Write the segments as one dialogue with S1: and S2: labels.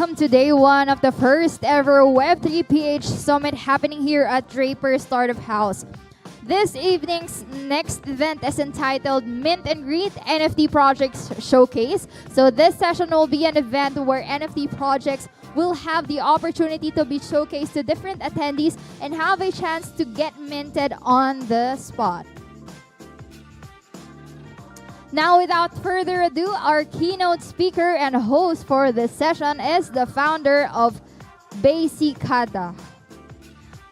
S1: welcome to day one of the first ever Web3 PH Summit happening here at Draper Startup House. This evening's next event is entitled Mint and Greet NFT Projects Showcase. So this session will be an event where NFT projects will have the opportunity to be showcased to different attendees and have a chance to get minted on the spot. Now, without further ado, our keynote speaker and host for this session is the founder of Basicada.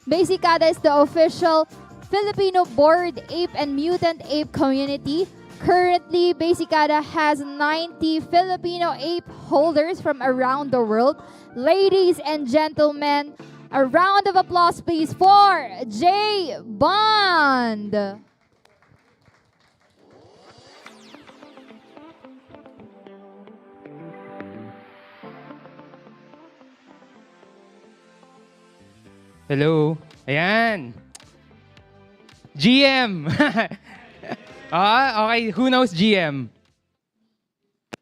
S1: Basicada is the official Filipino Bored Ape and Mutant Ape community. Currently, Basicada has 90 Filipino ape holders from around the world. Ladies and gentlemen, a round of applause please for J Bond.
S2: Hello. Ayan. GM. Okay. Who knows GM?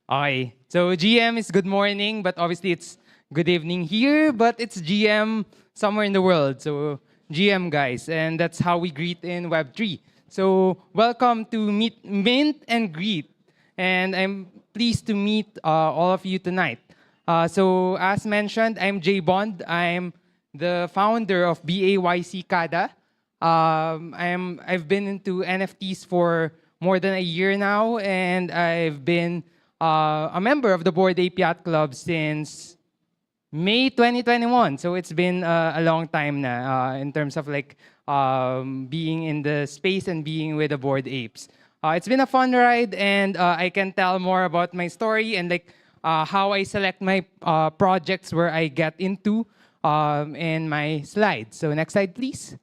S2: Okay. So GM is good morning, but obviously it's good evening here, but it's GM somewhere in the world. So GM, guys. And that's how we greet in Web3. So welcome to Mint and Greet. And I'm pleased to meet all of you tonight. So as mentioned, I'm J Bond. I'm the founder of Basicada. I've been into NFTs for more than a year now, and I've been a member of the Bored Ape Yacht Club since May 2021. So it's been a long time na in terms of like being in the space and being with the Bored Apes. It's been a fun ride, and I can tell more about my story and like how I select my projects where I get into in my slides. So next slide, please.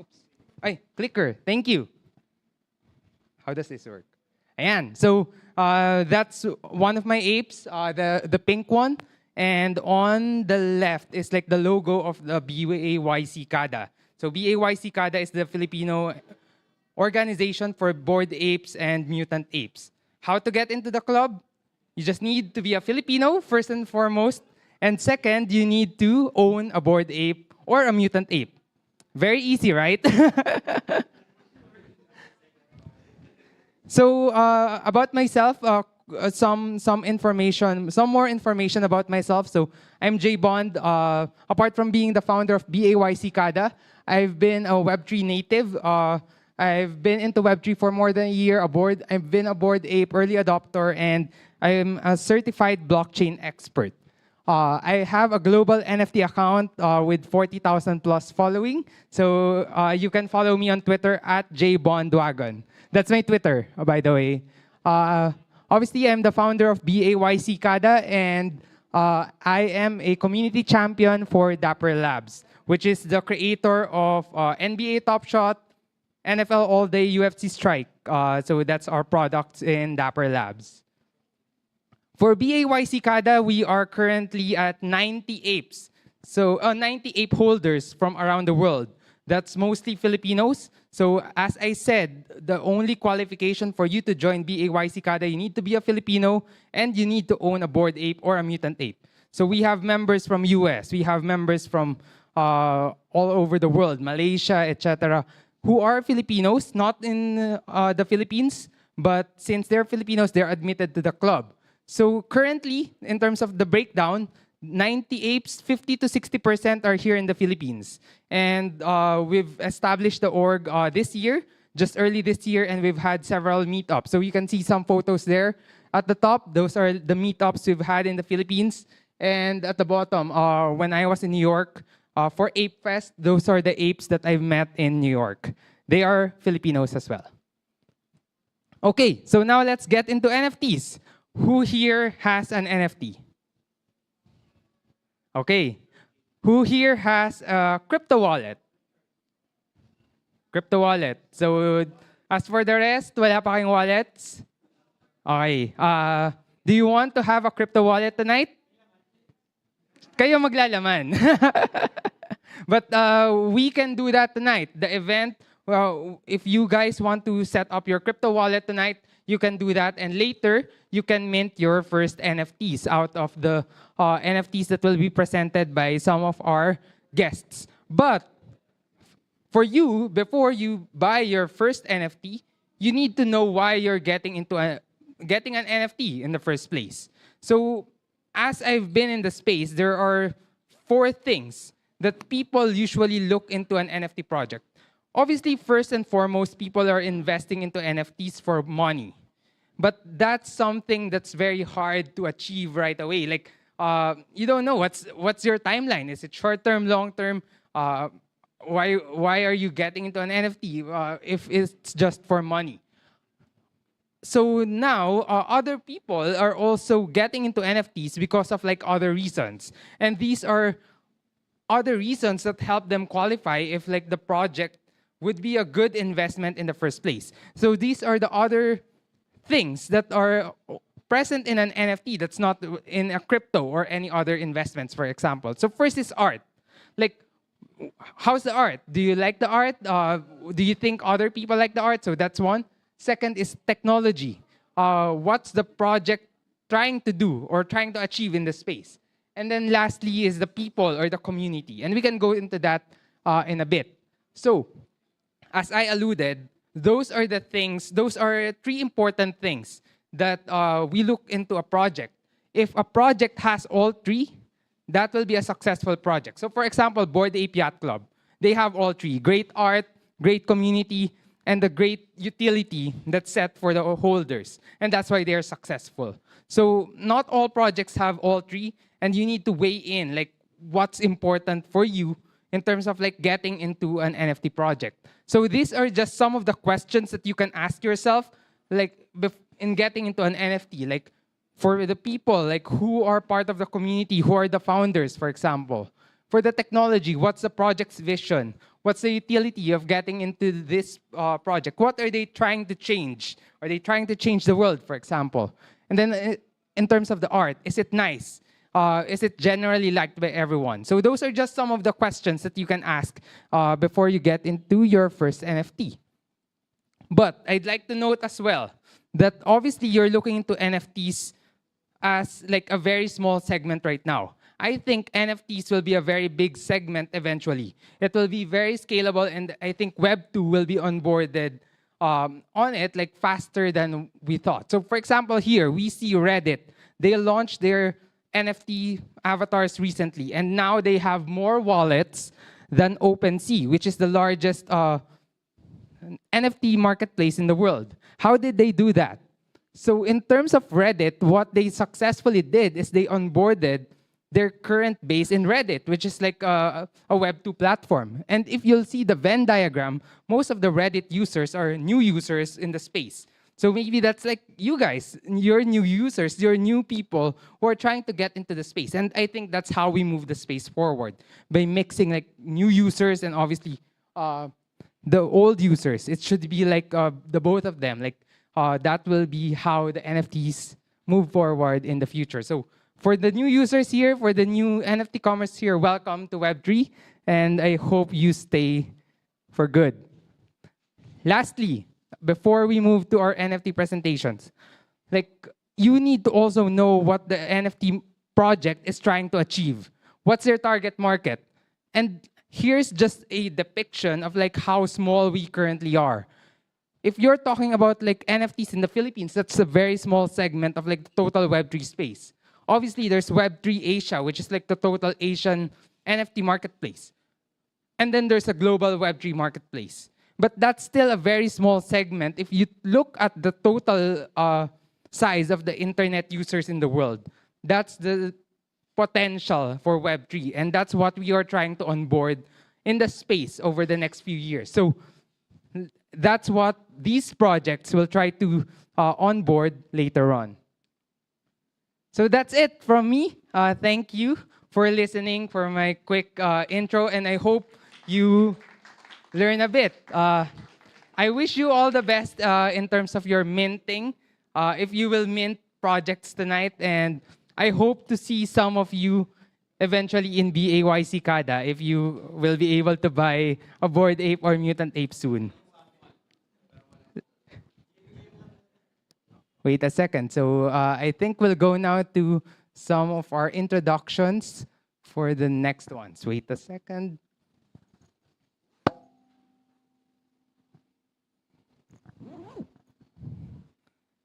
S2: Oops. Ay, clicker. Thank you. How does this work? Ayan. So that's one of my apes, the pink one. And on the left is like the logo of the Basicada. So Basicada is the Filipino organization for bored apes and mutant apes. How to get into the club? You just need to be a Filipino, first and foremost. And second, you need to own a bored ape or a mutant ape. Very easy, right? So about myself, some more information about myself. So I'm J Bond. Apart from being the founder of Basicada, I've been a Web3 native. I've been into Web3 for more than a year. I've been a bored ape early adopter, and I'm a certified blockchain expert. I have a global NFT account with 40,000 plus following. So you can follow me on Twitter at JBondWagon. That's my Twitter, by the way. Obviously, I'm the founder of Basicada, and I am a community champion for Dapper Labs, which is the creator of NBA Top Shot, NFL All Day, UFC Strike. So that's our products in Dapper Labs. For Basicada, we are currently at 90 apes. So 90 ape holders from around the world. That's mostly Filipinos. So as I said, the only qualification for you to join Basicada, you need to be a Filipino and you need to own a bored ape or a mutant ape. So we have members from US, we have members from all over the world, Malaysia, etc., who are Filipinos, not in the Philippines, but since they're Filipinos, they're admitted to the club. So currently, in terms of the breakdown, 90 apes, 50 to 60% are here in the Philippines. And we've established the org this year, just early this year, and we've had several meetups. So you can see some photos there. At the top, those are the meetups we've had in the Philippines. And at the bottom, when I was in New York for Ape Fest, those are the apes that I've met in New York. They are Filipinos as well. Okay, so now let's get into NFTs. Who here has an NFT? Okay. Who here has a crypto wallet? Crypto wallet. So, as for the rest, wala pa kayong wallets? Okay. Do you want to have a crypto wallet tonight? Kayo maglalaman. But we can do that tonight. The event, well, if you guys want to set up your crypto wallet tonight, you can do that. And later, you can mint your first NFTs out of the NFTs that will be presented by some of our guests. But for you, before you buy your first NFT, you need to know why you're getting getting an NFT in the first place. So, as I've been in the space, there are 4 things that people usually look into an NFT project. Obviously, first and foremost, people are investing into NFTs for money. But that's something that's very hard to achieve right away. Like, you don't know what's your timeline. Is it short-term, long-term? Why are you getting into an NFT if it's just for money? So now, other people are also getting into NFTs because of like other reasons. And these are other reasons that help them qualify if like the project would be a good investment in the first place. So these are the other things that are present in an NFT that's not in a crypto or any other investments, for example. So first is art. Like, how's the art? Do you like the art? Do you think other people like the art? So that's one. Second is technology. What's the project trying to do or trying to achieve in the space? And then lastly is the people or the community. And we can go into that in a bit. So, as I alluded, those are 3 important things that we look into a project. If a project has all 3, that will be a successful project. So for example, Bored Ape Yacht Club, they have all 3. Great art, great community, and the great utility that's set for the holders. And that's why they're successful. So not all projects have all 3, and you need to weigh in like what's important for you in terms of like getting into an NFT project. So these are just some of the questions that you can ask yourself like in getting into an NFT. Like for the people like who are part of the community, who are the founders, for example. For the technology, what's the project's vision? What's the utility of getting into this project? What are they trying to change? Are they trying to change the world, for example? And then in terms of the art, is it nice? Is it generally liked by everyone? So those are just some of the questions that you can ask before you get into your first NFT. But I'd like to note as well that obviously you're looking into NFTs as like a very small segment right now. I think NFTs will be a very big segment eventually. It will be very scalable, and I think Web 2 will be onboarded on it like faster than we thought. So for example, here we see Reddit. They launched their NFT avatars recently, and now they have more wallets than OpenSea, which is the largest NFT marketplace in the world. How did they do that? So in terms of Reddit, what they successfully did is they onboarded their current base in Reddit, which is like a Web 2 platform. And if you'll see the Venn diagram, most of the Reddit users are new users in the space. So maybe that's like you guys, you're new users, you're new people who are trying to get into the space. And I think that's how we move the space forward, by mixing like new users and obviously the old users. It should be like the both of them. Like that will be how the NFTs move forward in the future. So for the new users here, for the new NFT commerce here, welcome to Web3, and I hope you stay for good. Lastly, before we move to our NFT presentations, like you need to also know what the NFT project is trying to achieve. What's their target market? And here's just a depiction of like how small we currently are. If you're talking about like NFTs in the Philippines, that's a very small segment of like the total Web3 space. Obviously, there's Web3 Asia, which is like the total Asian NFT marketplace. And then there's a global Web3 marketplace. But that's still a very small segment if you look at the total size of the internet users in the world. That's the potential for Web3. And that's what we are trying to onboard in the space over the next few years. So that's what these projects will try to onboard later on. So that's it from me. Thank you for listening for my quick intro, and I hope you learn a bit. I wish you all the best in terms of your minting, if you will mint projects tonight, and I hope to see some of you eventually in BAYC Kada if you will be able to buy a Bored Ape or Mutant Ape soon. Wait a second. So I think we'll go now to some of our introductions for the next ones. Wait a second.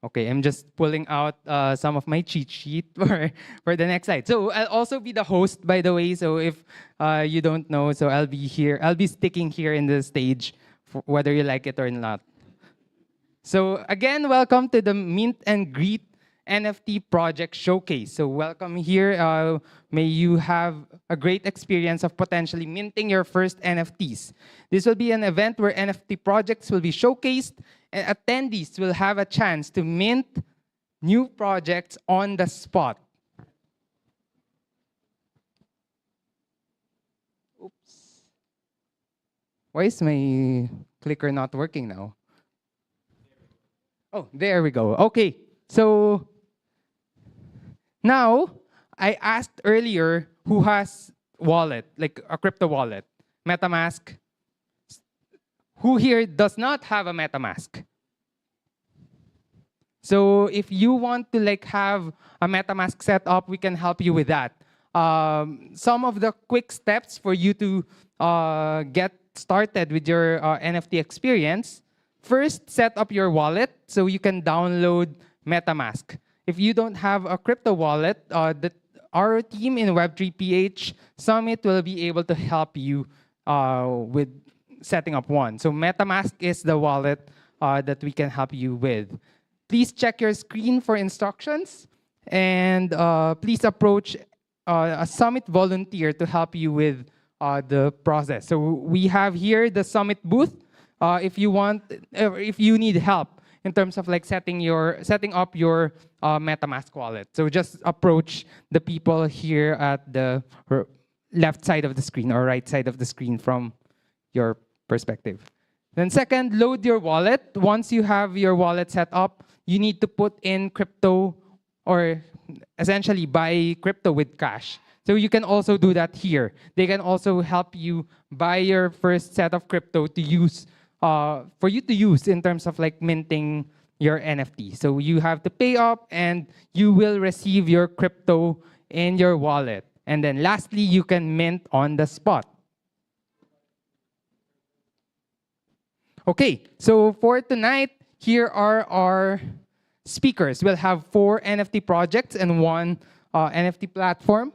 S2: Okay, I'm just pulling out some of my cheat sheet for the next slide. So I'll also be the host, by the way. So if you don't know, so I'll be here. I'll be sticking here in the stage, whether you like it or not. So again, welcome to the Mint and Greet NFT Project Showcase. So welcome here. May you have a great experience of potentially minting your first NFTs. This will be an event where NFT projects will be showcased and attendees will have a chance to mint new projects on the spot. Oops. Why is my clicker not working now? Oh, there we go. Okay, so now I asked earlier who has wallet, like a crypto wallet, MetaMask. Who here does not have a MetaMask? So if you want to like have a MetaMask set up, we can help you with that. Some of the quick steps for you to get started with your NFT experience. First, set up your wallet so you can download MetaMask. If you don't have a crypto wallet, our team in Web3 PH Summit will be able to help you with setting up one. So MetaMask is the wallet that we can help you with. Please check your screen for instructions, and please approach a Summit volunteer to help you with the process. So we have here the Summit booth. If you need help in terms of like setting up your MetaMask wallet. So just approach the people here at the left side of the screen or right side of the screen from your perspective. Then second, load your wallet. Once you have your wallet set up, you need to put in crypto or essentially buy crypto with cash. So you can also do that here. They can also help you buy your first set of crypto to use for you to use in terms of like minting your NFT. So you have to pay up and you will receive your crypto in your wallet. And then lastly, you can mint on the spot. Okay, so for tonight, here are our speakers. We'll have 4 NFT projects and 1 NFT platform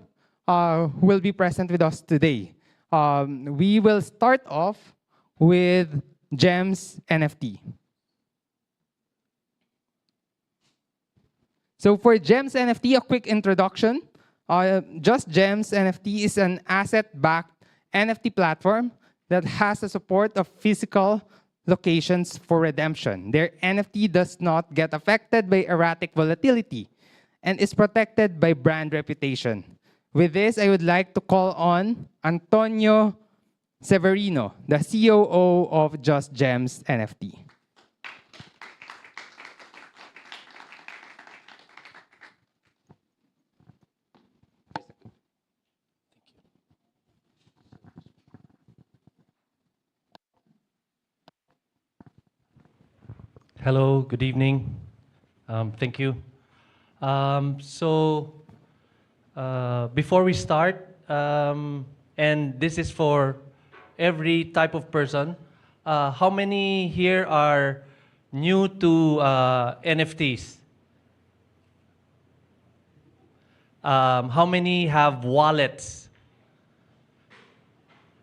S2: who will be present with us today. We will start off with Gems NFT. So for Gems NFT, a quick introduction. Just Gems NFT is an asset-backed NFT platform that has the support of physical locations for redemption. Their NFT does not get affected by erratic volatility and is protected by brand reputation. With this, I would like to call on Antonio Severino, the COO of Just Gems NFT.
S3: Hello, good evening. Thank you. Before we start, and this is for every type of person, how many here are new to NFTs? How many have wallets?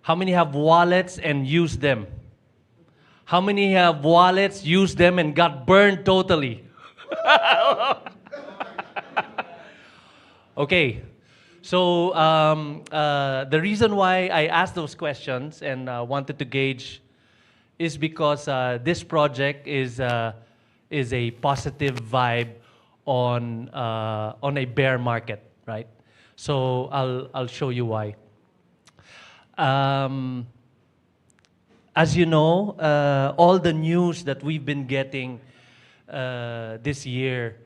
S3: How many have wallets and use them? How many have wallets, use them, and got burned totally? Okay, so the reason why I asked those questions and wanted to gauge is because this project is a positive vibe on a bear market, right? So I'll show you why. As you know, all the news that we've been getting this year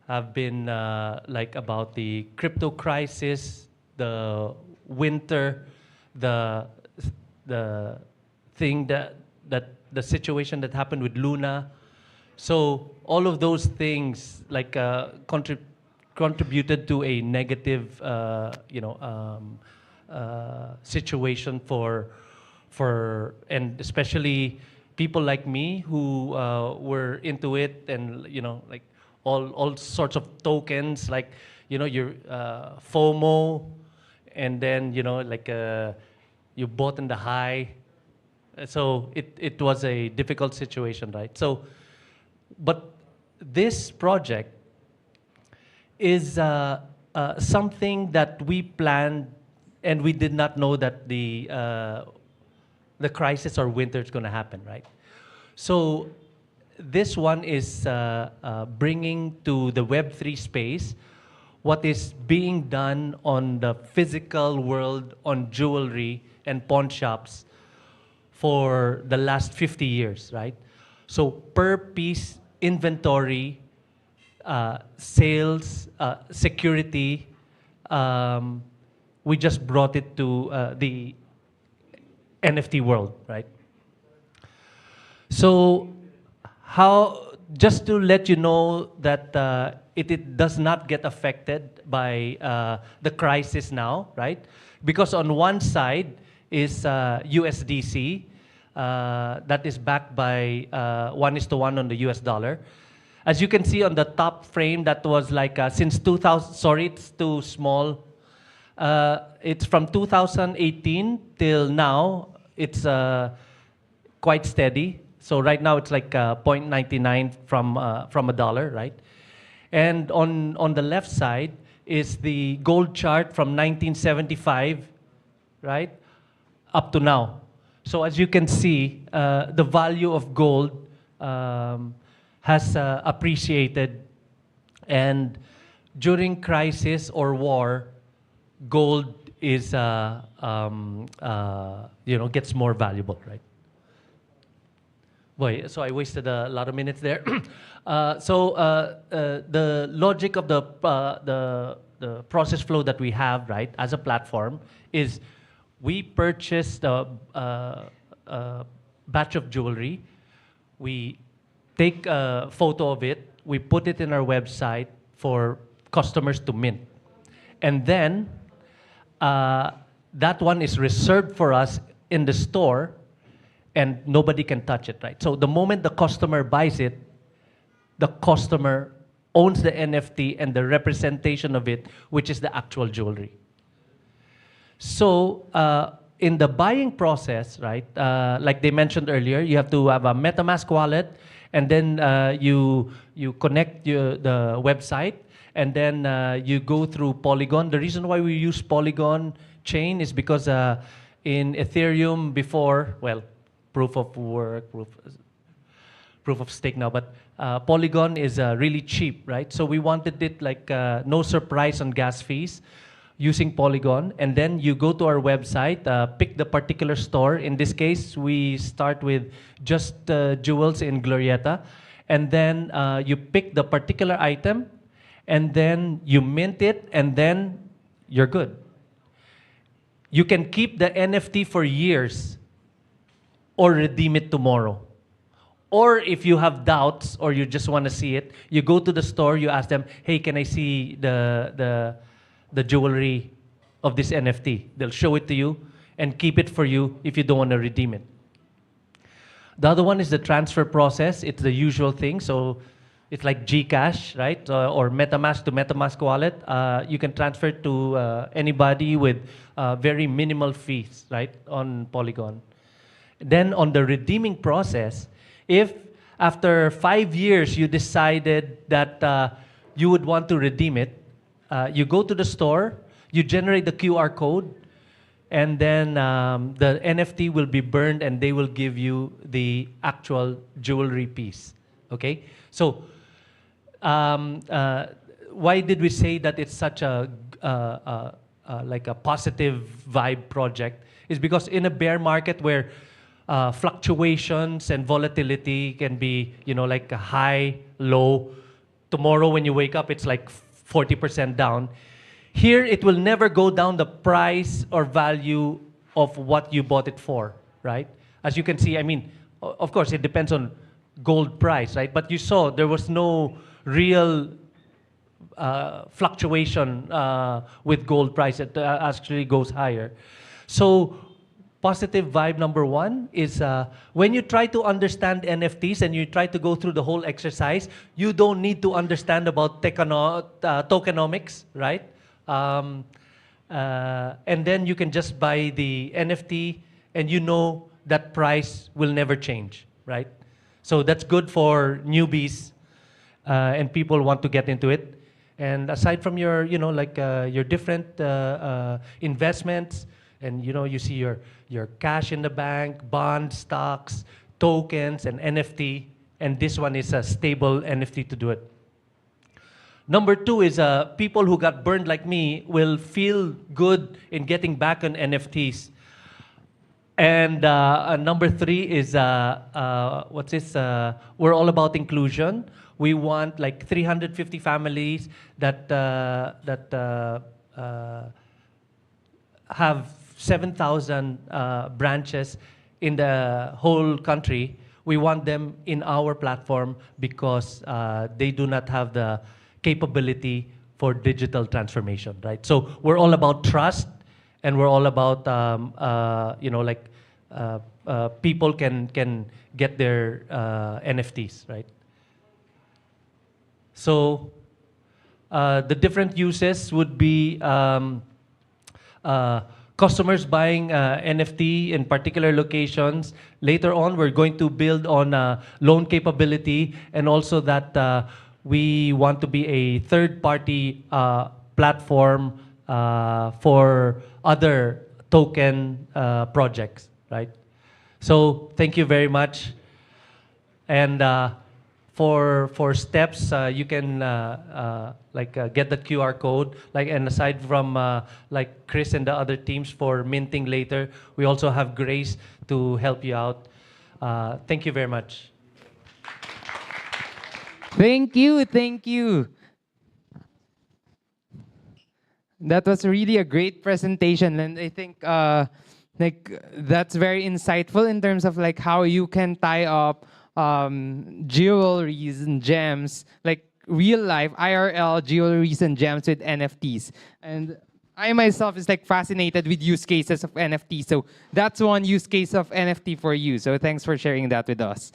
S3: have been like about the crypto crisis, the winter, the thing the situation that happened with Luna, So all of those things like contributed to a negative, situation and especially people like me who were into it, and like all sorts of tokens, like your FOMO, and then like you bought in the high. So it was a difficult situation, right? So, but this project is something that we planned, and we did not know that the crisis or winter is going to happen, right? So this one is bringing to the Web3 space what is being done on the physical world on jewelry and pawn shops for the last 50 years, right? So per piece inventory, sales, security, we just brought it to the NFT world, right? So just to let you know that it does not get affected by the crisis now, right? Because on one side is USDC, that is backed by 1:1 on the US dollar. As you can see on the top frame, that was like since 2000, sorry, it's too small. It's from 2018 till now, it's quite steady. So right now it's like 0.99 from a dollar, right? And on the left side is the gold chart from 1975, right, up to now. So as you can see, the value of gold has appreciated, and during crisis or war, gold is gets more valuable, right? Boy, so I wasted a lot of minutes there. The logic of the process flow that we have, right, as a platform is we purchase a batch of jewelry, we take a photo of it, we put it in our website for customers to mint. And then that one is reserved for us in the store, and nobody can touch it, right? So the moment the customer buys it, the customer owns the NFT and the representation of it, which is the actual jewelry. So in the buying process, right, like they mentioned earlier, you have to have a MetaMask wallet, and then you connect the website, and then you go through Polygon. The reason why we use Polygon chain is because in Ethereum before, well, proof of work, proof of stake now, but Polygon is really cheap, right? So we wanted it like no surprise on gas fees using Polygon. And then you go to our website, pick the particular store. In this case, we start with just jewels in Glorieta. And then you pick the particular item, and then you mint it, and then you're good. You can keep the NFT for years or redeem it tomorrow. Or if you have doubts or you just want to see it, you go to the store, you ask them, hey, can I see the jewelry of this NFT? They'll show it to you and keep it for you if you don't want to redeem it. The other one is the transfer process. It's the usual thing. So it's like Gcash, right? Or MetaMask to MetaMask wallet. You can transfer to anybody with very minimal fees, right, on Polygon. Then on the redeeming process, if after 5 years you decided that you would want to redeem it, you go to the store, you generate the QR code, and then the NFT will be burned and they will give you the actual jewelry piece, okay? So why did we say that it's such a like a positive vibe project? Is because in a bear market where fluctuations and volatility can be, like a high, low. Tomorrow when you wake up, it's like 40% down. Here, it will never go down the price or value of what you bought it for, right? As you can see, I mean, of course, it depends on gold price, right? But you saw there was no real fluctuation with gold price. It actually goes higher. So positive vibe number one is when you try to understand NFTs and you try to go through the whole exercise, you don't need to understand about tokenomics, right? And then you can just buy the NFT and you know that price will never change, right? So that's good for newbies and people want to get into it. And aside from your, your different investments, and you see your cash in the bank, bonds, stocks, tokens, and NFT, and this one is a stable NFT to do it. Number two is people who got burned like me will feel good in getting back on NFTs. And number three is, what's this? We're all about inclusion. We want like 350 families that have 7,000 branches in the whole country. We want them in our platform because they do not have the capability for digital transformation, right? So we're all about trust, and we're all about people can get their NFTs, right? So the different uses would be customers buying NFT in particular locations. Later on, we're going to build on loan capability, and also that we want to be a third-party platform for other token projects, right? So thank you very much. And for steps, you can get the QR code. And aside from like Chris and the other teams for minting later, we also have Grace to help you out. Thank you very much.
S2: Thank you, thank you. That was really a great presentation, and I think that's very insightful in terms of like how you can tie up jewelries and gems, like real life IRL jewelries and gems with NFTs. And I myself is like fascinated with use cases of NFT. So that's one use case of NFT for you. So thanks for sharing that with us.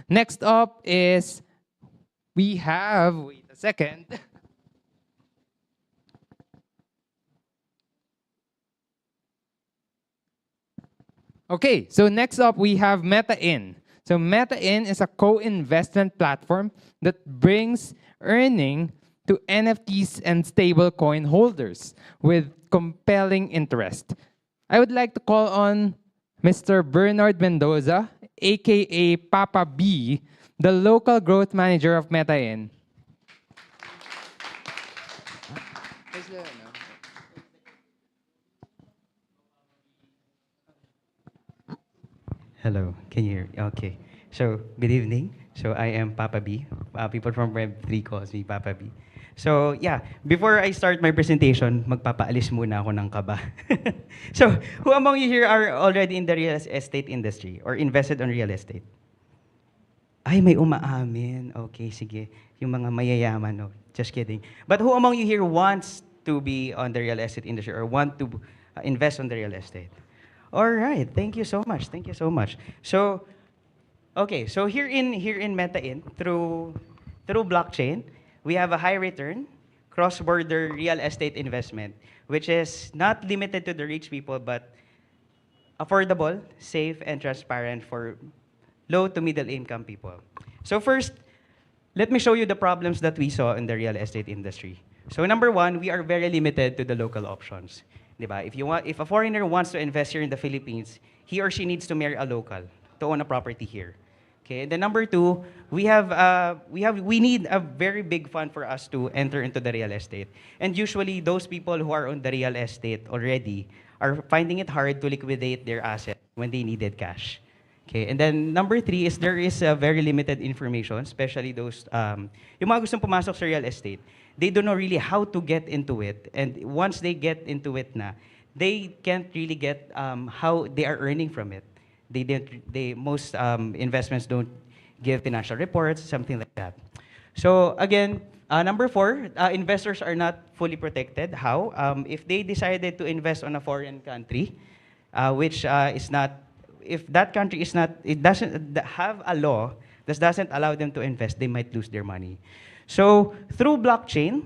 S2: Next up is we have, wait a second. Okay, so next up we have MetaIn. So MetaIn is a co-investment platform that brings earning to NFTs and stablecoin holders with compelling interest. I would like to call on Mr. Bernard Mendoza, aka Papa B, the local growth manager of MetaIn.
S4: Hello, can you hear me? Okay. So, good evening. So, I am Papa B. People from Web3 calls me Papa B. So, yeah, before I start my presentation, magpapaalis muna ako ng kaba. So, who among you here are already in the real estate industry or invested on real estate? Ay, may umaamin. Okay, sige. Yung mga mayayaman, no? Just kidding. But who among you here wants to be on the real estate industry or want to invest on the real estate? All right, thank you so much. Thank you so much. So, okay, so here in MetaIn, through blockchain, we have a high return, cross-border real estate investment, which is not limited to the rich people, but affordable, safe, and transparent for low to middle income people. So first, let me show you the problems that we saw in the real estate industry. So number one, we are very limited to the local options. Diba? If a foreigner wants to invest here in the Philippines, he or she needs to marry a local to own a property here. Okay. And then number two, we need a very big fund for us to enter into the real estate. And usually those people who are on the real estate already are finding it hard to liquidate their asset when they needed cash. Okay. And then number three is there is very limited information, especially those yung mga gustong pumasok sa real estate. They don't know really how to get into it. And once they get into it na, they can't really get how they are earning from it. Most investments don't give financial reports, something like that. So again, number 4, investors are not fully protected. How? If they decided to invest on a foreign country, which is not, if that country is not, it doesn't have a law that doesn't allow them to invest, they might lose their money. So through blockchain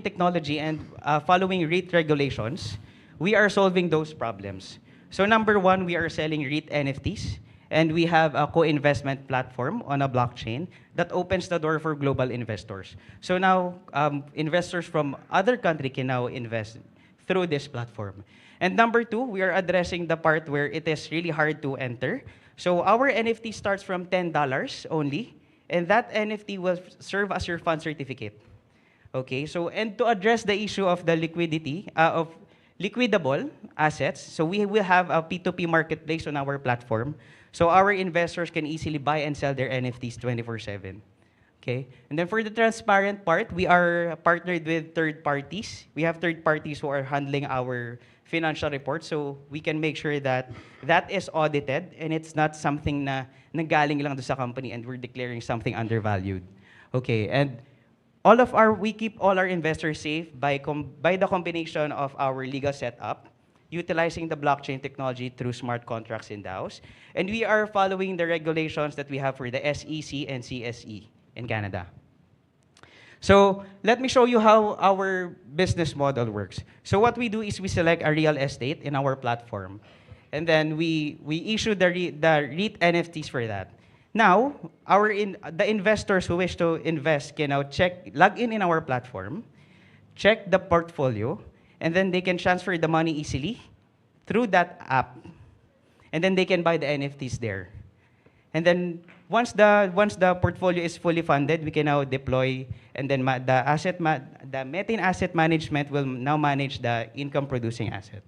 S4: technology and following REIT regulations, we are solving those problems. So number 1, we are selling REIT NFTs, and we have a co-investment platform on a blockchain that opens the door for global investors. So now investors from other country can now invest through this platform. And number 2, we are addressing the part where it is really hard to enter. So our NFT starts from $10 only, and that NFT will serve as your fund certificate. Okay, so and to address the issue of the liquidity, of liquidable assets, so we will have a P2P marketplace on our platform. So our investors can easily buy and sell their NFTs 24/7. Okay, and then for the transparent part, we are partnered with third parties. We have third parties who are handling our financial reports, so we can make sure that that is audited and it's not something na nanggaling lang do sa company and we're declaring something undervalued. Okay, and we keep all our investors safe by the combination of our legal setup, utilizing the blockchain technology through smart contracts in DAOs, and we are following the regulations that we have for the SEC and CSE in Canada. So let me show you how our business model works. So what we do is we select a real estate in our platform, and then we issue the REIT NFTs for that. Now, the investors who wish to invest can now log in our platform, check the portfolio, and then they can transfer the money easily through that app, and then they can buy the NFTs there. And then once the portfolio is fully funded, we can now deploy, and then the Metain Asset Management will now manage the income-producing asset.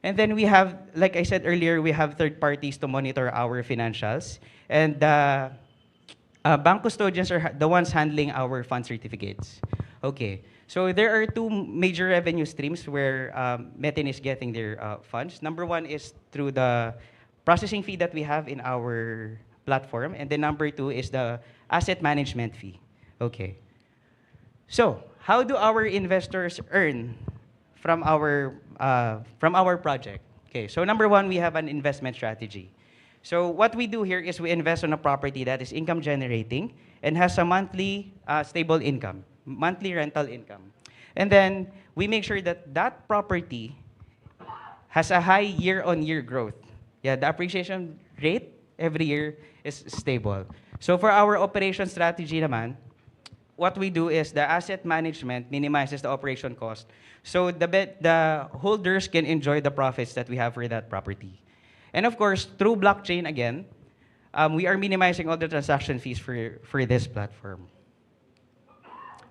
S4: And then we have, like I said earlier, we have third parties to monitor our financials. And bank custodians are the ones handling our fund certificates. Okay, so there are 2 major revenue streams where Metain is getting their funds. Number 1 is through the processing fee that we have in our platform. And then number 2 is the asset management fee. Okay. So how do our investors earn from our project? Okay, so number 1, we have an investment strategy. So what we do here is we invest on a property that is income generating and has a monthly stable income, monthly rental income. And then we make sure that that property has a high year-on-year growth. Yeah, the appreciation rate every year is stable. So for our operation strategy naman, what we do is the asset management minimizes the operation cost. So the holders can enjoy the profits that we have for that property. And of course, through blockchain again, we are minimizing all the transaction fees for this platform.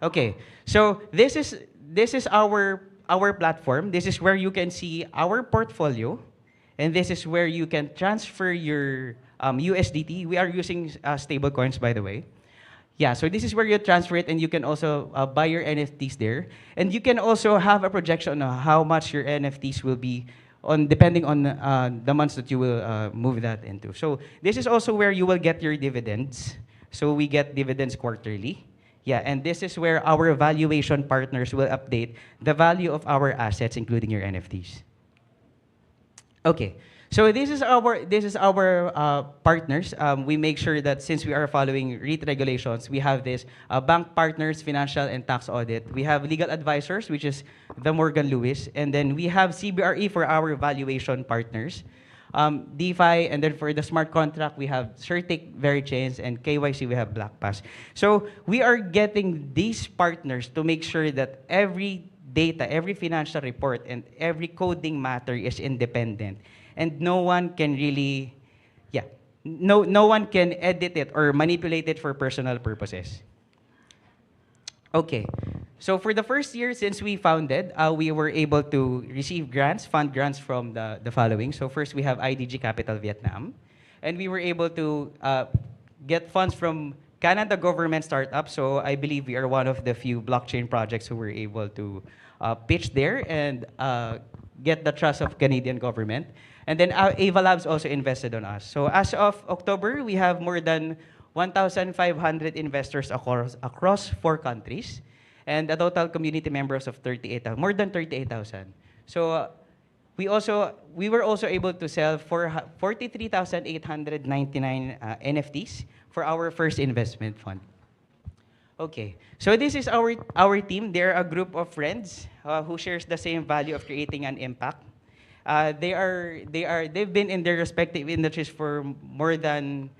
S4: Okay, so this is our platform. This is where you can see our portfolio, and this is where you can transfer your USDT. We are using stable coins, by the way. Yeah, so this is where you transfer it, and you can also buy your NFTs there. And you can also have a projection on how much your NFTs will be depending on the months that you will move that into. So this is also where you will get your dividends. So we get dividends quarterly. Yeah, and this is where our valuation partners will update the value of our assets, including your NFTs. Okay, so this is our partners. We make sure that since we are following REIT regulations, we have this bank partners, financial and tax audit. We have legal advisors, which is the Morgan Lewis, and then we have CBRE for our valuation partners. DeFi, and then for the smart contract, we have Certic, Verichains, and KYC, we have BlackPass. So we are getting these partners to make sure that every data, every financial report, and every coding matter is independent. And no one can really, no one can edit it or manipulate it for personal purposes. Okay, so for the first year since we founded, we were able to receive grants, fund grants from the following. So first we have IDG Capital Vietnam, and we were able to get funds from Canada Government Startup. So I believe we are one of the few blockchain projects who were able to pitch there and get the trust of Canadian government. And then Ava Labs also invested on us. So as of October, we have more than 1,500 investors across 4 countries, and a total community members of 38,000, more than 38,000. So we were also able to sell 43,899 NFTs for our first investment fund. Okay, so this is our team. They're a group of friends who shares the same value of creating an impact. They've been in their respective industries for more than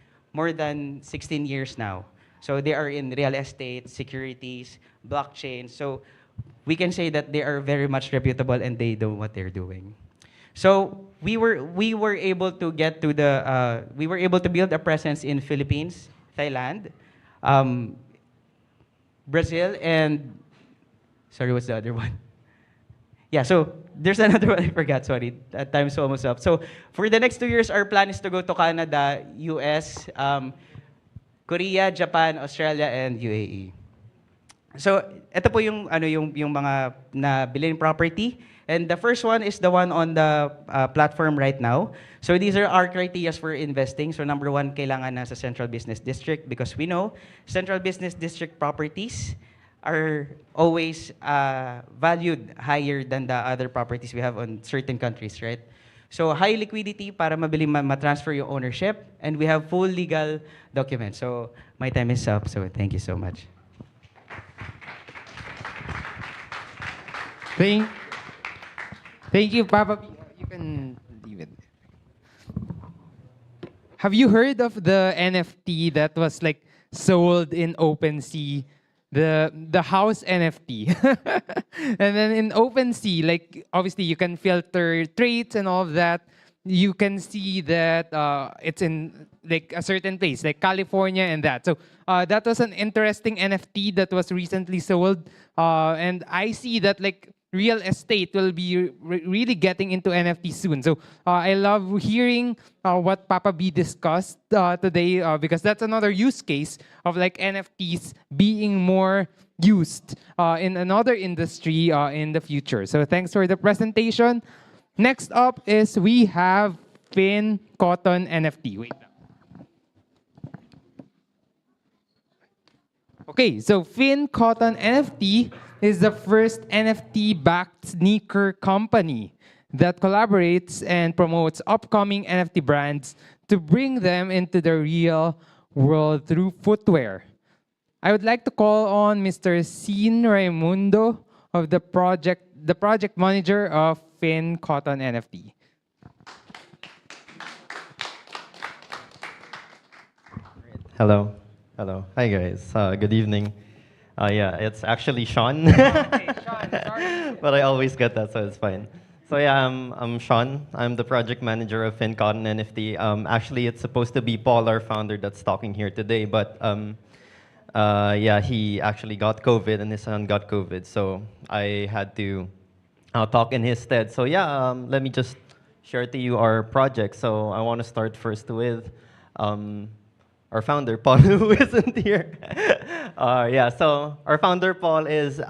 S4: 16 years now. So they are in real estate, securities, blockchain. So we can say that they are very much reputable and they know what they're doing. So we were able to get to we were able to build a presence in Philippines, Thailand, Brazil, and sorry, what's the other one? Yeah, so there's another one I forgot, sorry. That time's almost up. So for the next 2 years, our plan is to go to Canada, US, Korea, Japan, Australia, and UAE. So ito po yung mga nabiling property. And the first one is the one on the platform right now. So these are our criteria for investing. So number 1, kailangan nasa Central Business District because we know Central Business District properties are always valued higher than the other properties we have on certain countries, right? So high liquidity para mabiling ma-transfer yung ownership, and we have full legal documents. So my time is up, so thank you so much.
S2: Thank you, Papa B. You can leave it. Have you heard of the NFT that was like sold in OpenSea? The house NFT. And then in OpenSea, like obviously you can filter traits and all of that. You can see that it's in like a certain place, like California and that. So that was an interesting NFT that was recently sold. And I see that like real estate will be really getting into NFT soon. So I love hearing what Papa B discussed today because that's another use case of like NFTs being more used in another industry in the future. So thanks for the presentation. Next up is we have Finn Cotton NFT. Wait. Okay, so Finn Cotton NFT is the first NFT-backed sneaker company that collaborates and promotes upcoming NFT brands to bring them into the real world through footwear. I would like to call on Mr. Sin Raimundo of the project manager of Finn Cotton NFT.
S5: Hello. Hello. Hi, guys. Good evening. Yeah, it's actually Sean.
S2: Okay, Sean, sorry.
S5: But I always get that, so it's fine. So yeah, I'm Sean. I'm the project manager of FinCotton NFT. Actually, it's supposed to be Paul, our founder, that's talking here today. But yeah, he actually got COVID and his son got COVID. So I had to talk in his stead. So yeah, let me just share to you our project. So I want to start first with our founder, Paul, who isn't here. Yeah, so our founder, Paul, is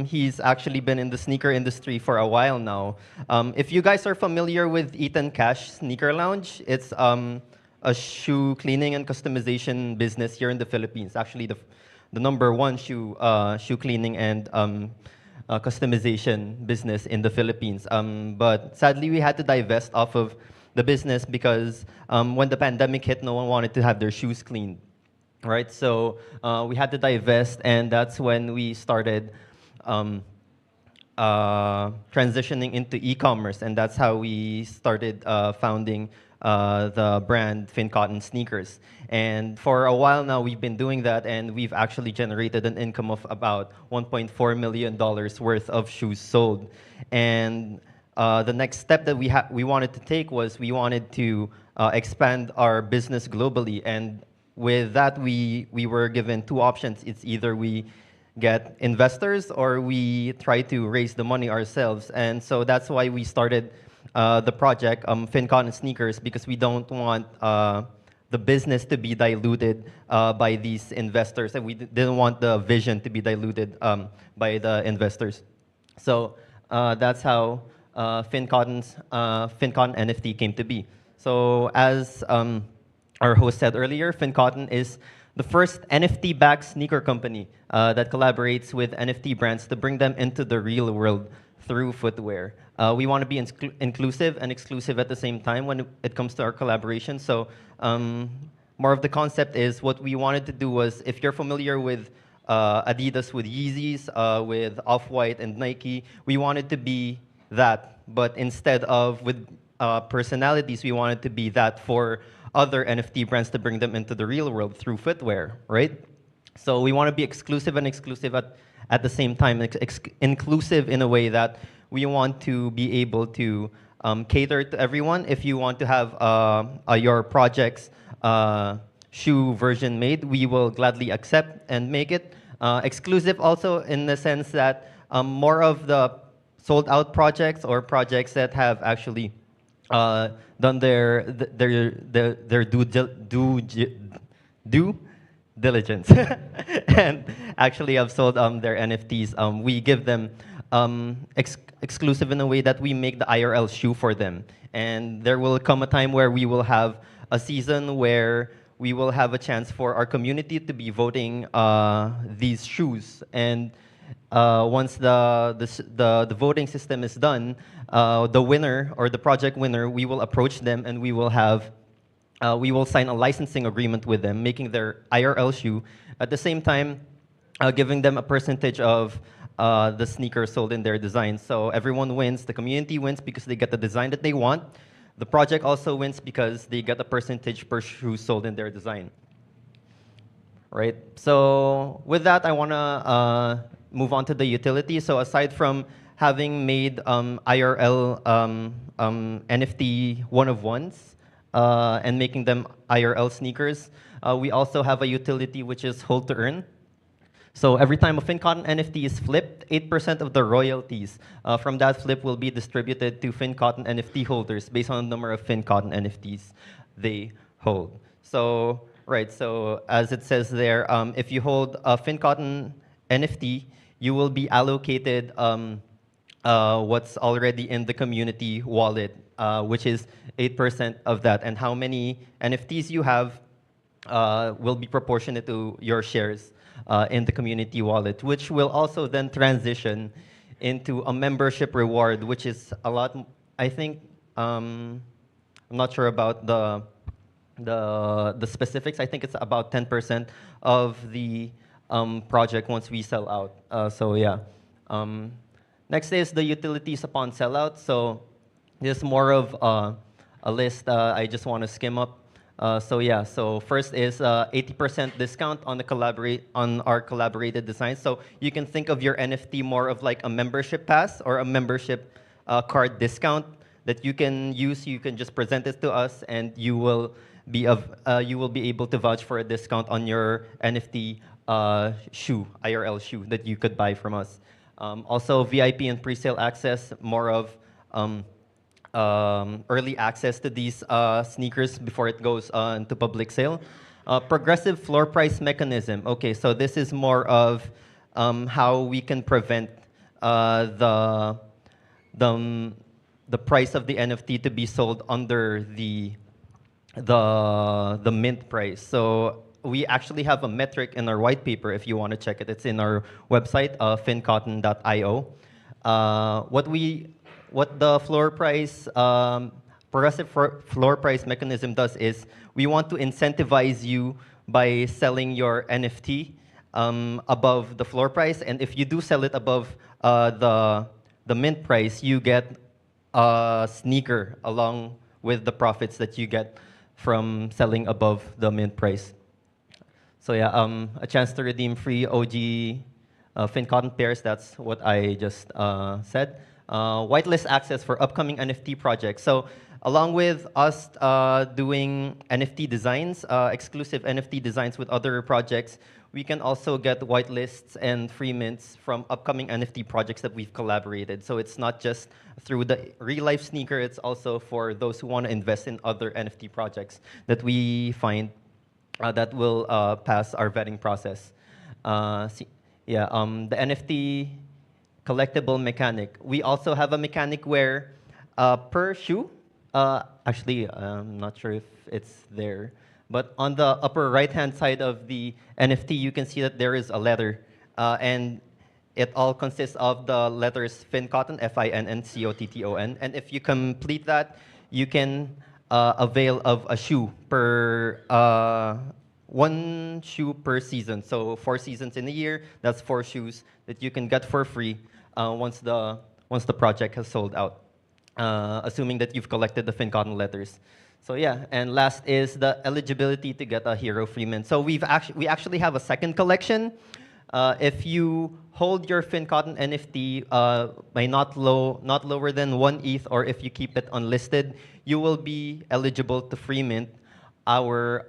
S5: he's actually been in the sneaker industry for a while now. If you guys are familiar with Ethan Cash Sneaker Lounge, it's a shoe cleaning and customization business here in the Philippines. Actually, the #1 shoe cleaning and customization business in the Philippines. But sadly, we had to divest off of the business because when the pandemic hit, no one wanted to have their shoes cleaned, right? So we had to divest, and that's when we started transitioning into e-commerce, and that's how we started founding the brand FinCotton Sneakers. And for a while now, we've been doing that, and we've actually generated an income of about $1.4 million worth of shoes sold. And the next step that we wanted to take was we wanted to expand our business globally. And with that, we were given 2 options. It's either we get investors or we try to raise the money ourselves. And so that's why we started the project, FinCotton Sneakers, because we don't want the business to be diluted by these investors, and we didn't want the vision to be diluted by the investors. So that's how FinCotton NFT came to be. So as our host said earlier, FinCotton is the first NFT-backed sneaker company that collaborates with NFT brands to bring them into the real world through footwear. We want to be inclusive and exclusive at the same time when it comes to our collaboration. So more of the concept is what we wanted to do was, if you're familiar with Adidas with Yeezys, with Off-White and Nike, we wanted to be that. But instead of with personalities, we wanted to be that for other NFT brands to bring them into the real world through footwear, right? So we want to be exclusive and exclusive at the same time, inclusive in a way that we want to be able to cater to everyone. If you want to have your project's shoe version made, we will gladly accept and make it. Exclusive also in the sense that more of the sold out projects or projects that have actually done their due diligence and actually have sold their NFTs. We give them exclusive in a way that we make the IRL shoe for them. And there will come a time where we will have a season where we will have a chance for our community to be voting these shoes. And once the voting system is done, the winner or the project winner, we will approach them and we will have we will sign a licensing agreement with them, making their IRL shoe. At the same time, giving them a percentage of the sneakers sold in their design. So everyone wins. The community wins because they get the design that they want. The project also wins because they get a percentage per shoe sold in their design. Right? So with that, I want to move on to the utility. So aside from having made IRL NFT one-of-ones and making them IRL sneakers, we also have a utility which is hold to earn. So every time a FinCotton NFT is flipped, 8% of the royalties from that flip will be distributed to FinCotton NFT holders based on the number of FinCotton NFTs they hold. So, right, so as it says there, if you hold a FinCotton NFT, you will be allocated what's already in the community wallet, which is 8% of that. And how many NFTs you have will be proportionate to your shares in the community wallet, which will also then transition into a membership reward, which is a lot, I think, I'm not sure about the specifics. I think it's about 10% of the project once we sell out. So yeah. Next is the utilities upon sellout. So this is more of a list I just want to skim up. So yeah, so first is 80% discount on our collaborated designs. So you can think of your NFT more of like a membership pass or a membership card discount that you can use. You can just present it to us, and you will be able to vouch for a discount on your NFT shoe, IRL shoe that you could buy from us. Also VIP and pre-sale access, more of early access to these sneakers before it goes into public sale. Progressive floor price mechanism. Okay, so this is more of how we can prevent the price of the NFT to be sold under the mint price. So we actually have a metric in our white paper if you want to check it. It's in our website, fincotton.io. What the floor price, progressive floor price mechanism does is we want to incentivize you by selling your NFT above the floor price. And if you do sell it above the mint price, you get a sneaker along with the profits that you get from selling above the mint price. So yeah, a chance to redeem free OG FinCotton pairs. That's what I just said. Whitelist access for upcoming NFT projects. So along with us doing NFT designs, exclusive NFT designs with other projects, we can also get whitelists and free mints from upcoming NFT projects that we've collaborated. So it's not just through the real-life sneaker, it's also for those who want to invest in other NFT projects that we find that will pass our vetting process. The NFT collectible mechanic. We also have a mechanic where per shoe, actually, I'm not sure if it's there, but on the upper right-hand side of the NFT, you can see that there is a letter, and it all consists of the letters FinCotton, FINNCOTTON, and if you complete that, you can avail of a shoe per one shoe per season. So 4 seasons in a year, that's 4 shoes that you can get for free once the project has sold out, assuming that you've collected the FinCotton letters. So yeah, and last is the eligibility to get a hero free mint. So we actually have a second collection. If you hold your FinCotton NFT by not lower than 1 ETH, or if you keep it unlisted, you will be eligible to free mint our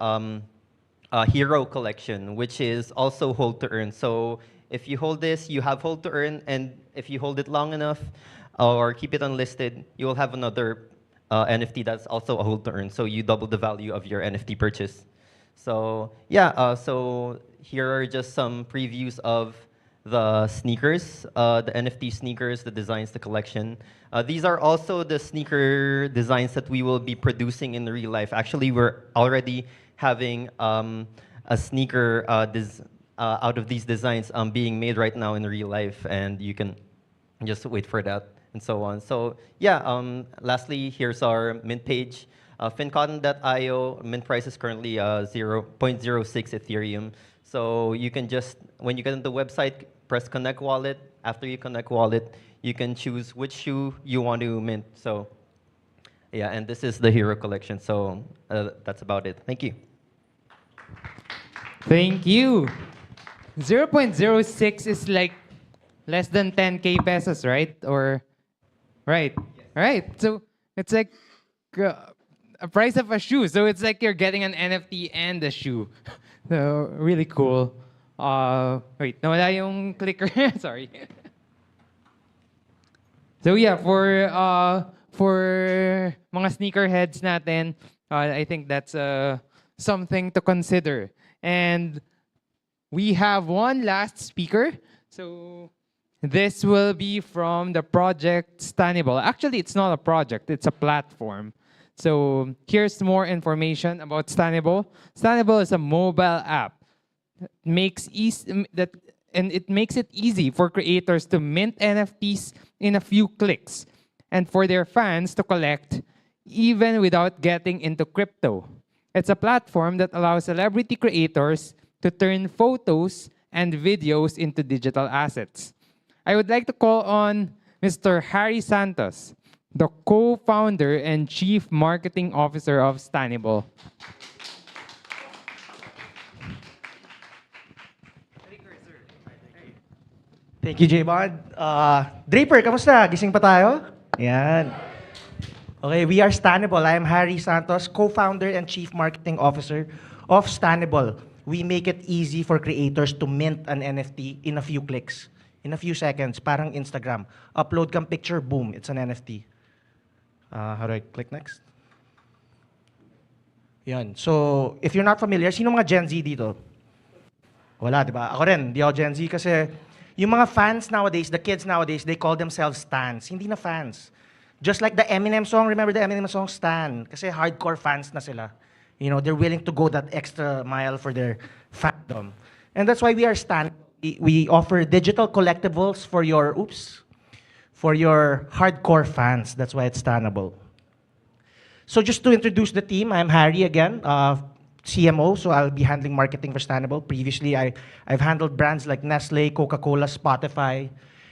S5: hero collection, which is also hold to earn. So if you hold this, you have hold to earn, and if you hold it long enough or keep it unlisted, you will have another NFT that's also a hold to earn. So you double the value of your NFT purchase. So yeah, so here are just some previews of the sneakers, the NFT sneakers, the designs, the collection. These are also the sneaker designs that we will be producing in real life. Actually, we're already having a sneaker out of these designs being made right now in real life, and you can just wait for that and so on. So yeah, lastly, here's our mint page. FinCotton.io, mint price is currently 0.06 Ethereum. So you can just, when you get on the website, press connect wallet. After you connect wallet, you can choose which shoe you want to mint. So yeah, and this is the hero collection. So that's about it. Thank you.
S2: Thank you. 0.06 is like less than 10K pesos, right? Or, right? Right. So it's like a price of a shoe. So it's like you're getting an NFT and a shoe. So really cool. Wait, nawala yung clicker. Sorry. So yeah, for mga sneakerheads natin, I think that's something to consider. And we have one last speaker. So this will be from the project Stanible. Actually, it's not a project, it's a platform. So here's more information about Stanible. Stanible is a mobile app. It makes it easy for creators to mint NFTs in a few clicks, and for their fans to collect even without getting into crypto. It's a platform that allows celebrity creators to turn photos and videos into digital assets. I would like to call on Mr. Harry Santos, the co-founder and chief marketing officer of Stanible.
S6: Thank you, J-Bond. Draper, kamusta? Gising pa tayo? Yan. Okay, we are Stanible. I am Harry Santos, co-founder and chief marketing officer of Stanible. We make it easy for creators to mint an NFT in a few clicks, in a few seconds, parang Instagram. Upload kang picture, boom, it's an NFT. How do I click next? Yan. So, if you're not familiar, sino mga Gen Z dito? Wala, di ba? Ako rin, di ako Gen Z kasi yung mga fans nowadays, the kids nowadays, they call themselves stans. Hindi na fans. Just like the Eminem song, remember the Eminem song, Stan? Kasi hardcore fans na sila. You know, they're willing to go that extra mile for their fandom. And that's why we are Stan. We offer digital collectibles for your, for your hardcore fans. That's why it's Stanible. So just to introduce the team, I'm Harry again, CMO, so I'll be handling marketing for Stanible. Previously, I've handled brands like Nestle, Coca-Cola, Spotify.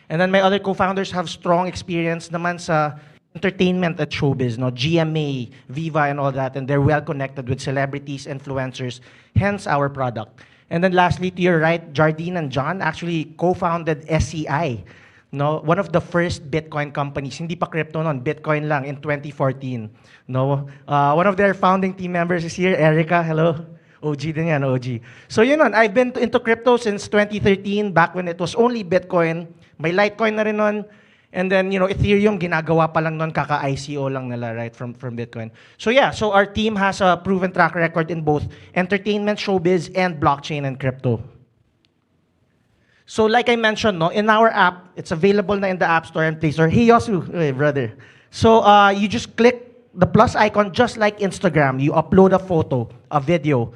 S6: And then my other co-founders have strong experience naman sa entertainment at showbiz, no? GMA, Viva, and all that, and they're well connected with celebrities, influencers, hence our product. And then lastly, to your right, Jardine and John actually co-founded SCI, no? One of the first Bitcoin companies, hindi pa crypto noon, Bitcoin lang in 2014. No? One of their founding team members is here, Erica, hello. OG din yan, OG. So yun on, I've been into crypto since 2013, back when it was only Bitcoin. May Litecoin na rin nun. And then, you know, Ethereum, ginagawa pa lang nun, kaka-ICO lang nila, right, from Bitcoin. So yeah, so our team has a proven track record in both entertainment, showbiz, and blockchain and crypto. So like I mentioned, no, in our app, it's available na in the App Store and Play Store. Hey, Yosu, hey, brother. So you just click the plus icon just like Instagram. You upload a photo, a video,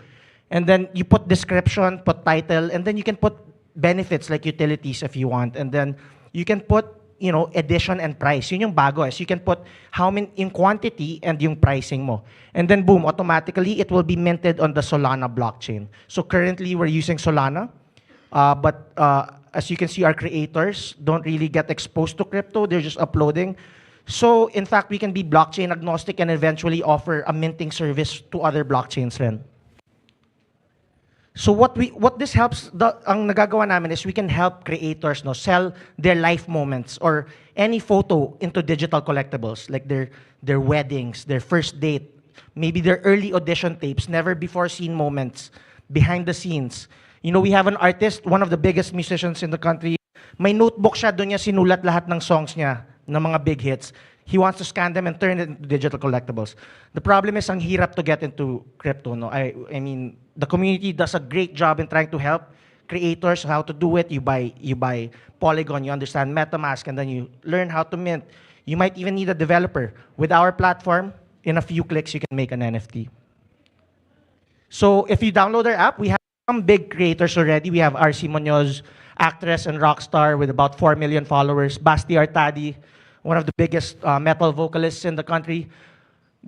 S6: and then you put description, put title, and then you can put benefits like utilities if you want. And then you can put, you know, edition and price. Yun yung bago. So you can put how many in quantity and yung pricing mo. And then boom, automatically it will be minted on the Solana blockchain. So currently we're using Solana, but as you can see, our creators don't really get exposed to crypto. They're just uploading. So in fact, we can be blockchain agnostic and eventually offer a minting service to other blockchains rin. So what this helps, ang nagagawa namin is we can help creators no sell their life moments or any photo into digital collectibles, like their weddings, their first date, maybe their early audition tapes, never before seen moments, behind the scenes. You know, we have an artist, one of the biggest musicians in the country. May notebook siya, doon niya sinulat lahat ng songs niya, ng mga big hits. He wants to scan them and turn it into digital collectibles. The problem is, ang hirap to get into crypto. No, I mean, the community does a great job in trying to help creators how to do it. You buy Polygon, you understand MetaMask, and then you learn how to mint. You might even need a developer. With our platform, in a few clicks, you can make an NFT. So if you download our app, we have some big creators already. We have RC Munoz, actress and rock star with about 4 million followers. Basti Artadi, one of the biggest metal vocalists in the country.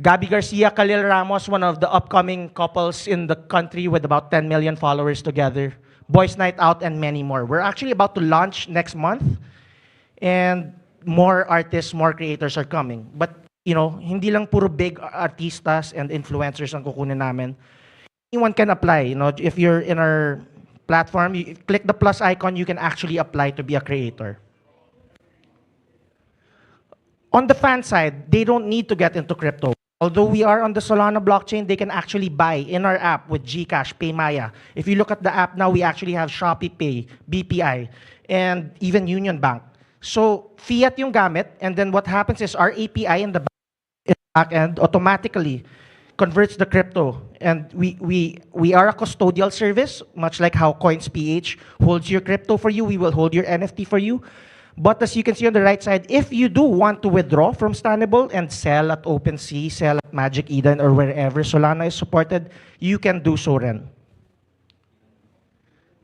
S6: Gabby Garcia, Khalil Ramos, one of the upcoming couples in the country with about 10 million followers together. Boys Night Out, and many more. We're actually about to launch next month, and more artists, more creators are coming. But, you know, hindi lang puro big artistas and influencers ang kukunin namin. Anyone can apply. You know, if you're in our platform, you click the plus icon, you can actually apply to be a creator. On the fan side, they don't need to get into crypto. Although we are on the Solana blockchain, they can actually buy in our app with GCash, PayMaya. If you look at the app now, we actually have Shopee Pay, BPI, and even Union Bank. So fiat yung gamit, and then what happens is our API in the back end automatically converts the crypto. And we are a custodial service, much like how CoinsPH holds your crypto for you, we will hold your NFT for you. But as you can see on the right side, if you do want to withdraw from Stannable and sell at OpenSea, sell at Magic Eden, or wherever Solana is supported, you can do so rin.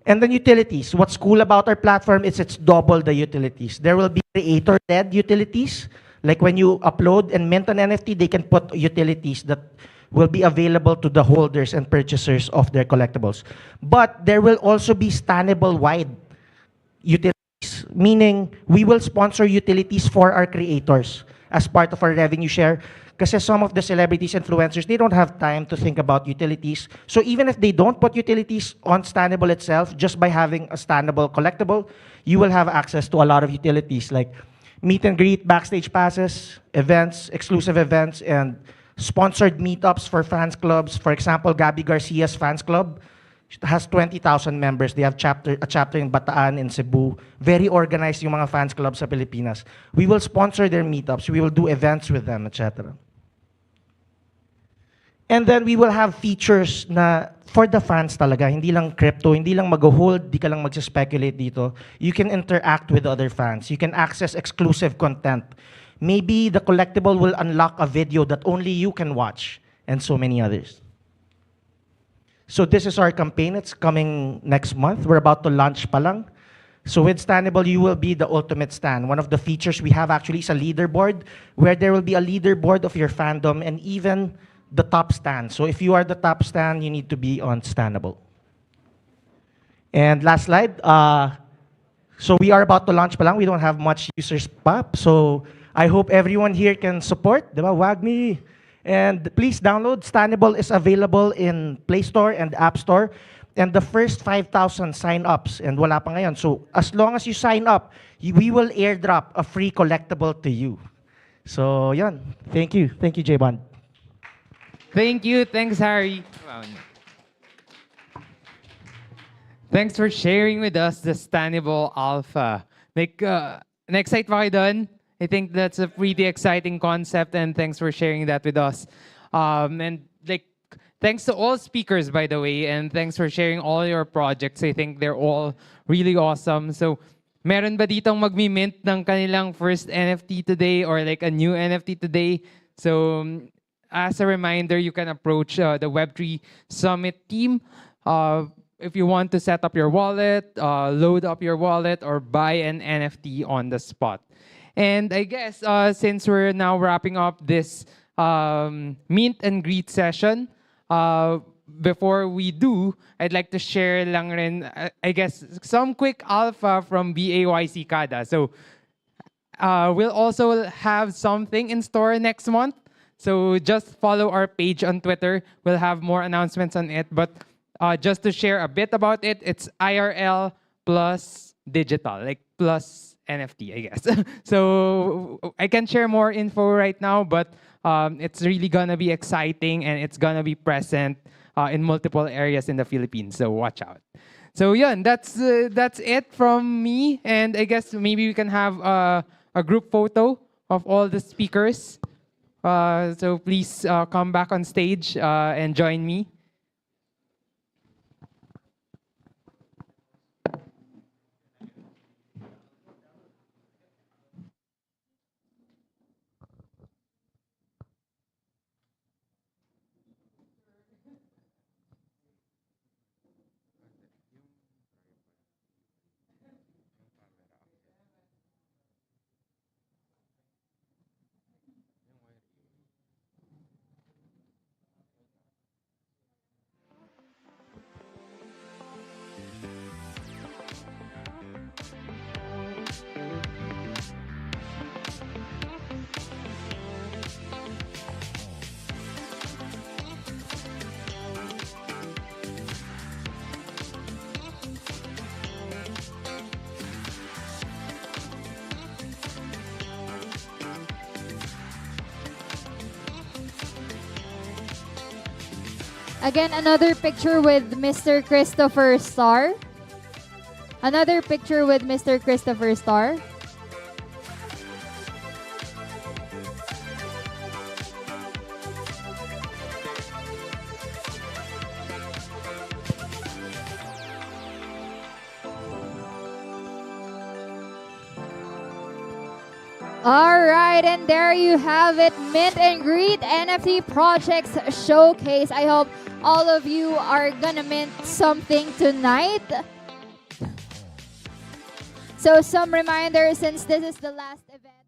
S6: And then utilities. What's cool about our platform is it's double the utilities. There will be creator-led utilities. Like when you upload and mint an NFT, they can put utilities that will be available to the holders and purchasers of their collectibles. But there will also be Stannable-wide utilities. Meaning, we will sponsor utilities for our creators as part of our revenue share. Kasi some of the celebrities, influencers, they don't have time to think about utilities. So even if they don't put utilities on Stannable itself, just by having a Stannable collectible, you will have access to a lot of utilities like meet and greet, backstage passes, events, exclusive events, and sponsored meetups for fans clubs. For example, Gabby Garcia's fans club has 20,000 members. They have a chapter in Bataan, in Cebu. Very organized yung mga fans clubs sa Pilipinas. We will sponsor their meetups. We will do events with them, etc. And then we will have features na for the fans talaga. Hindi lang crypto, hindi lang mag-hold, di ka lang mag-speculate dito. You can interact with other fans. You can access exclusive content. Maybe the collectible will unlock a video that only you can watch, and so many others. So this is our campaign. It's coming next month. We're about to launch pa lang. So with Stannable, you will be the ultimate stan. One of the features we have actually is a leaderboard, where there will be a leaderboard of your fandom and even the top stan. So if you are the top stan, you need to be on Stannable. And last slide. So we are about to launch pa lang. We don't have much users pa. So I hope everyone here can support. Diba? Wag me. And please download. Stannable is available in Play Store and App Store. And the first 5,000 sign-ups, and wala pa ngayon. So as long as you sign up, we will airdrop a free collectible to you. So yan. Thank you. Thank you, J-Bond.
S2: Thank you. Thanks, Harry. Thanks for sharing with us the Stannable Alpha. Like, na-excite ba kayo doon? I think that's a pretty exciting concept, and thanks for sharing that with us. And like, thanks to all speakers, by the way, and thanks for sharing all your projects. I think they're all really awesome. So, meron ba ditong magmi-mint ng kanilang first NFT today or like a new NFT today? So, as a reminder, you can approach the Web3 Summit team if you want to set up your wallet, load up your wallet, or buy an NFT on the spot. And I guess since we're now wrapping up this meet and greet session, before we do, I'd like to share lang rin, I guess, some quick alpha from BAYC Kada. So we'll also have something in store next month. So just follow our page on Twitter. We'll have more announcements on it. But just to share a bit about it, it's IRL plus digital, like plus NFT, I guess. So I can share more info right now, but it's really gonna be exciting and it's gonna be present in multiple areas in the Philippines. So watch out. So yeah, that's it from me. And I guess maybe we can have a group photo of all the speakers. So please come back on stage and join me.
S1: Again, another picture with Mr. Christopher Starr. Another picture with Mr. Christopher Starr. All right, and there you have it, Meet and Greet NFT Projects Showcase. I hope all of you are gonna mint something tonight. So some reminders, since this is the last event.